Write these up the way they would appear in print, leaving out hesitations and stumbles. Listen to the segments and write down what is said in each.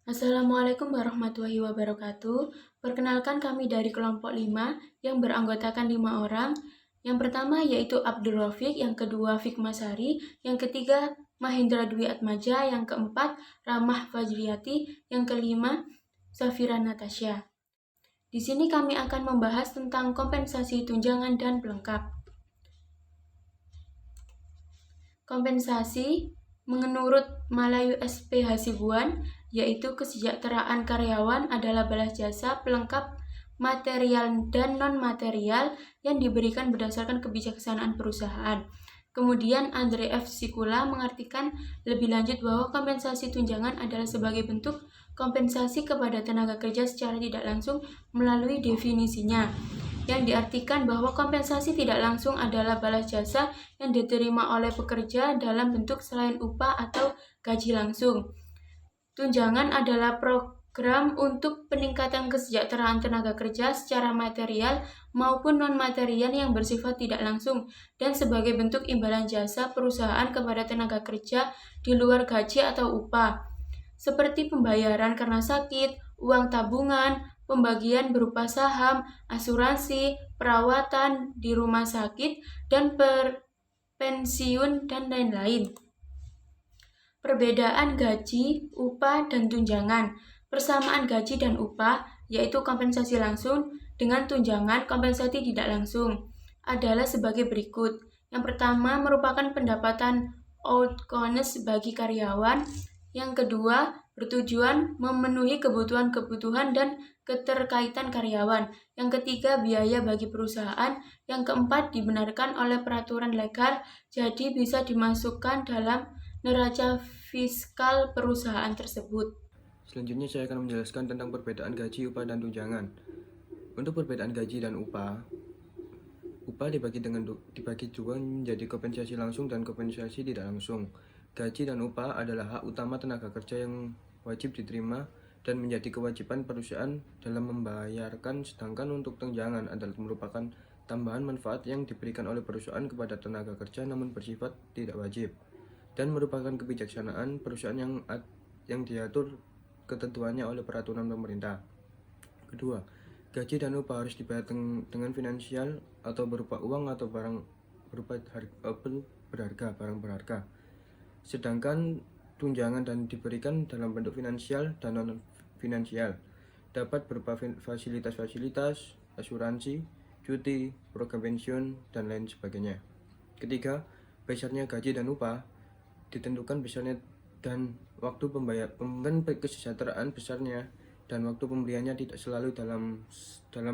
Assalamualaikum warahmatullahi wabarakatuh. Perkenalkan kami dari kelompok 5 yang beranggotakan 5 orang. Yang pertama yaitu Abdul Rafiq, yang kedua Fikmasari, yang ketiga Mahendra Dwi Atmaja, yang keempat Ramah Fajriyati, yang kelima Safira Natasha. Di sini kami akan membahas tentang kompensasi tunjangan dan pelengkap. Kompensasi menurut Malayu SP Hasibuan, yaitu kesejahteraan karyawan adalah balas jasa pelengkap material dan non-material yang diberikan berdasarkan kebijaksanaan perusahaan. Kemudian Andre F. Sikula mengartikan lebih lanjut bahwa kompensasi tunjangan adalah sebagai bentuk kompensasi kepada tenaga kerja secara tidak langsung melalui definisinya, yang diartikan bahwa kompensasi tidak langsung adalah balas jasa yang diterima oleh pekerja dalam bentuk selain upah atau gaji langsung. Tunjangan adalah program untuk peningkatan kesejahteraan tenaga kerja secara material maupun non-material yang bersifat tidak langsung dan sebagai bentuk imbalan jasa perusahaan kepada tenaga kerja di luar gaji atau upah, seperti pembayaran karena sakit, uang tabungan, pembagian berupa saham, asuransi, perawatan di rumah sakit, dan pensiun, dan lain-lain. Perbedaan gaji, upah, dan tunjangan. Persamaan gaji dan upah, yaitu kompensasi langsung, dengan tunjangan kompensasi tidak langsung, adalah sebagai berikut. Yang pertama merupakan pendapatan outcomes bagi karyawan. Yang kedua, bertujuan memenuhi kebutuhan-kebutuhan dan keterkaitan karyawan. Yang ketiga, biaya bagi perusahaan. Yang keempat, dibenarkan oleh peraturan legal, jadi bisa dimasukkan dalam neraca fiskal perusahaan tersebut. Selanjutnya saya akan menjelaskan tentang perbedaan gaji, upah, dan tunjangan. Untuk perbedaan gaji dan upah dibagi dua menjadi kompensasi langsung dan kompensasi tidak langsung. Gaji dan upah adalah hak utama tenaga kerja yang wajib diterima dan menjadi kewajiban perusahaan dalam membayarkan, sedangkan untuk tunjangan adalah merupakan tambahan manfaat yang diberikan oleh perusahaan kepada tenaga kerja namun bersifat tidak wajib dan merupakan kebijaksanaan perusahaan yang diatur ketentuannya oleh peraturan pemerintah. Kedua, gaji dan upah harus dibayar dengan finansial atau berupa uang atau barang berupa barang berharga. Sedangkan tunjangan dan diberikan dalam bentuk finansial dan non finansial, dapat berupa fasilitas-fasilitas, asuransi, cuti, program pensiun, dan lain sebagainya. Ketiga, besarnya gaji dan upah ditentukan besarnya dan waktu pembayaran kesejahteraan besarnya dan waktu pemberiannya tidak selalu dalam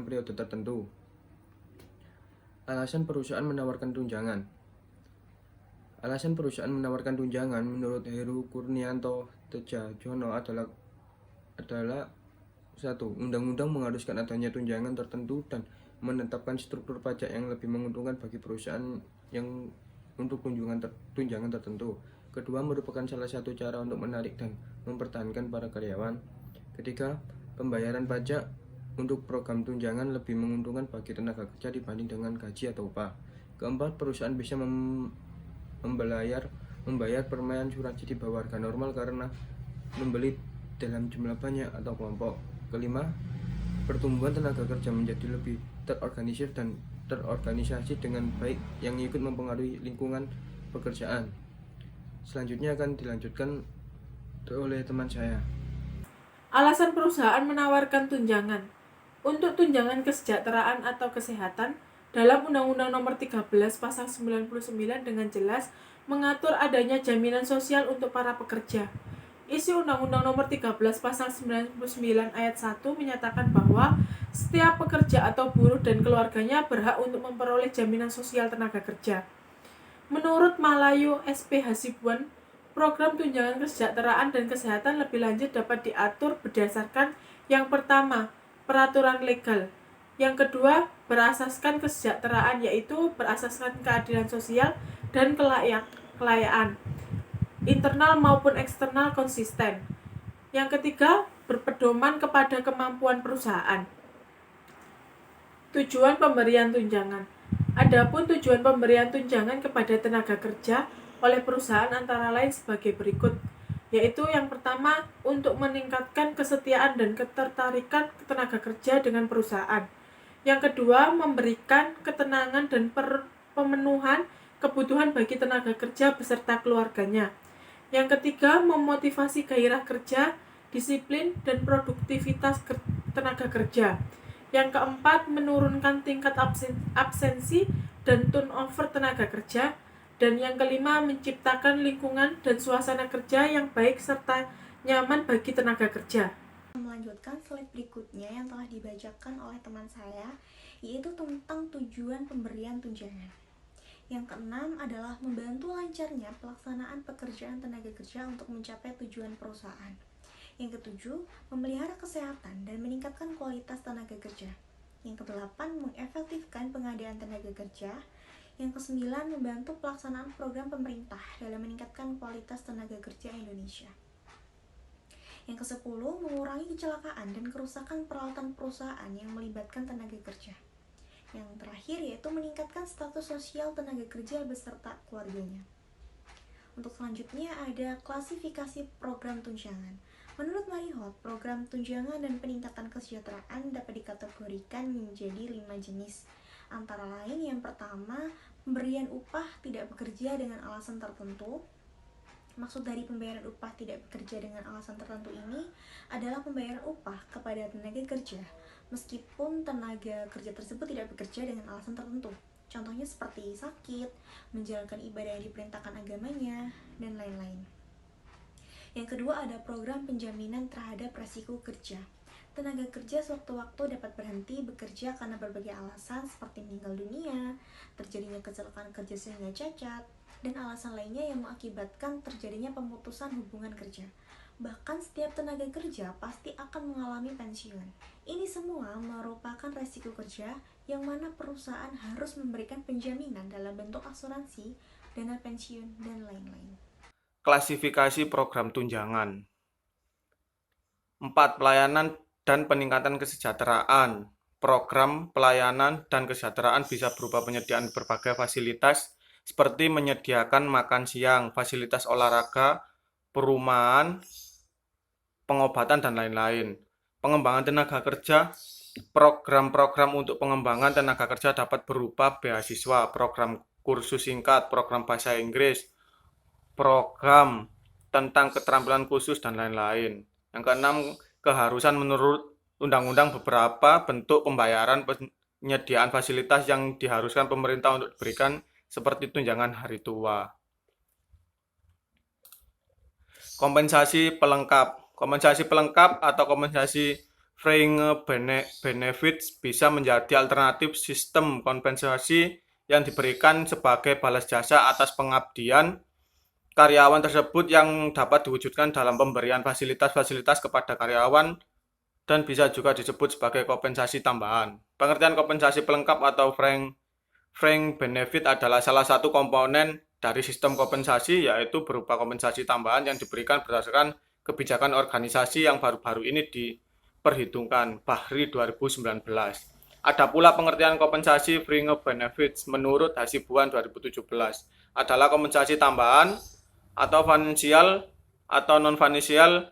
periode tertentu. Alasan perusahaan menawarkan tunjangan. Alasan perusahaan menawarkan tunjangan menurut Heru Kurnianto Tejajono adalah satu, undang-undang mengharuskan adanya tunjangan tertentu dan menetapkan struktur pajak yang lebih menguntungkan bagi perusahaan yang untuk tunjangan tertentu. Kedua, merupakan salah satu cara untuk menarik dan mempertahankan para karyawan. Ketiga, pembayaran pajak untuk program tunjangan lebih menguntungkan bagi tenaga kerja dibanding dengan gaji atau upah. Keempat, perusahaan bisa membayar permainan asuransi di bawah harga normal karena membeli dalam jumlah banyak atau kelompok. Kelima, pertumbuhan tenaga kerja menjadi lebih terorganisir dan terorganisasi dengan baik yang ikut mempengaruhi lingkungan pekerjaan. Selanjutnya akan dilanjutkan oleh teman saya. Alasan perusahaan menawarkan tunjangan. Untuk tunjangan kesejahteraan atau kesehatan, dalam Undang-Undang Nomor 13 Pasal 99 dengan jelas mengatur adanya jaminan sosial untuk para pekerja. Isi Undang-Undang Nomor 13 Pasal 99 Ayat 1 menyatakan bahwa setiap pekerja atau buruh dan keluarganya berhak untuk memperoleh jaminan sosial tenaga kerja. Menurut Malayu SP Hasibuan, program tunjangan kesejahteraan dan kesehatan lebih lanjut dapat diatur berdasarkan yang pertama, peraturan legal. Yang kedua, berasaskan kesejahteraan, yaitu berasaskan keadilan sosial dan kelayaan, internal maupun eksternal konsisten. Yang ketiga, berpedoman kepada kemampuan perusahaan. Tujuan pemberian tunjangan. Adapun tujuan pemberian tunjangan kepada tenaga kerja oleh perusahaan antara lain sebagai berikut. yaitu yang pertama untuk meningkatkan kesetiaan dan ketertarikan tenaga kerja dengan perusahaan. Yang kedua, memberikan ketenangan dan pemenuhan kebutuhan bagi tenaga kerja beserta keluarganya. Yang ketiga, memotivasi gairah kerja, disiplin, dan produktivitas tenaga kerja. Yang keempat, menurunkan tingkat absensi dan turnover tenaga kerja. Dan yang kelima, menciptakan lingkungan dan suasana kerja yang baik serta nyaman bagi tenaga kerja. Melanjutkan slide berikutnya yang telah dibacakan oleh teman saya, yaitu tentang tujuan pemberian tunjangan. Yang keenam adalah membantu lancarnya pelaksanaan pekerjaan tenaga kerja untuk mencapai tujuan perusahaan. Yang ketujuh, memelihara kesehatan dan meningkatkan kualitas tenaga kerja. Yang kedelapan, mengefektifkan pengadaan tenaga kerja. Yang kesembilan, membantu pelaksanaan program pemerintah dalam meningkatkan kualitas tenaga kerja Indonesia. Yang kesepuluh, mengurangi kecelakaan dan kerusakan peralatan perusahaan yang melibatkan tenaga kerja. Yang terakhir yaitu meningkatkan status sosial tenaga kerja beserta keluarganya. Untuk selanjutnya ada klasifikasi program tunjangan. Menurut Marihot, program tunjangan dan peningkatan kesejahteraan dapat dikategorikan menjadi 5 jenis. Antara lain yang pertama, pemberian upah tidak bekerja dengan alasan tertentu. Maksud dari pembayaran upah tidak bekerja dengan alasan tertentu ini adalah pembayaran upah kepada tenaga kerja, meskipun tenaga kerja tersebut tidak bekerja dengan alasan tertentu. Contohnya seperti sakit, menjalankan ibadah yang diperintahkan agamanya, dan lain-lain. Yang kedua ada program penjaminan terhadap resiko kerja. Tenaga kerja sewaktu-waktu dapat berhenti bekerja karena berbagai alasan seperti meninggal dunia, terjadinya kecelakaan kerja sehingga cacat, dan alasan lainnya yang mengakibatkan terjadinya pemutusan hubungan kerja. Bahkan setiap tenaga kerja pasti akan mengalami pensiun. Ini semua merupakan resiko kerja yang mana perusahaan harus memberikan penjaminan dalam bentuk asuransi, dana pensiun, dan lain-lain. Klasifikasi program tunjangan. 4. Pelayanan dan peningkatan kesejahteraan. Program pelayanan dan kesejahteraan bisa berupa penyediaan berbagai fasilitas seperti menyediakan makan siang, fasilitas olahraga, perumahan, pengobatan, dan lain-lain. Pengembangan tenaga kerja. Program-program untuk pengembangan tenaga kerja dapat berupa beasiswa, program kursus singkat, program bahasa Inggris, program tentang keterampilan khusus, dan lain-lain. Yang keenam, keharusan menurut undang-undang beberapa bentuk pembayaran penyediaan fasilitas yang diharuskan pemerintah untuk diberikan seperti tunjangan hari tua. Kompensasi pelengkap. Kompensasi pelengkap atau kompensasi fringe benefits bisa menjadi alternatif sistem kompensasi yang diberikan sebagai balas jasa atas pengabdian karyawan tersebut yang dapat diwujudkan dalam pemberian fasilitas-fasilitas kepada karyawan dan bisa juga disebut sebagai kompensasi tambahan. Pengertian kompensasi pelengkap atau fringe benefit adalah salah satu komponen dari sistem kompensasi, yaitu berupa kompensasi tambahan yang diberikan berdasarkan kebijakan organisasi yang baru-baru ini diperhitungkan, Bahri 2019. Ada pula pengertian kompensasi fringe benefits menurut Hasibuan 2017 adalah kompensasi tambahan atau finansial atau non-finansial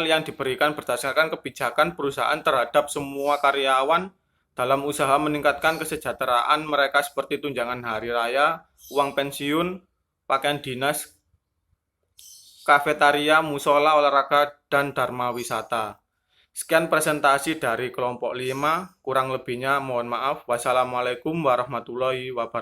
yang diberikan berdasarkan kebijakan perusahaan terhadap semua karyawan dalam usaha meningkatkan kesejahteraan mereka seperti tunjangan hari raya, uang pensiun, pakaian dinas, kafetaria, musola, olahraga, dan dharma wisata. Sekian presentasi dari kelompok 5, kurang lebihnya mohon maaf. Wassalamualaikum warahmatullahi wabarakatuh.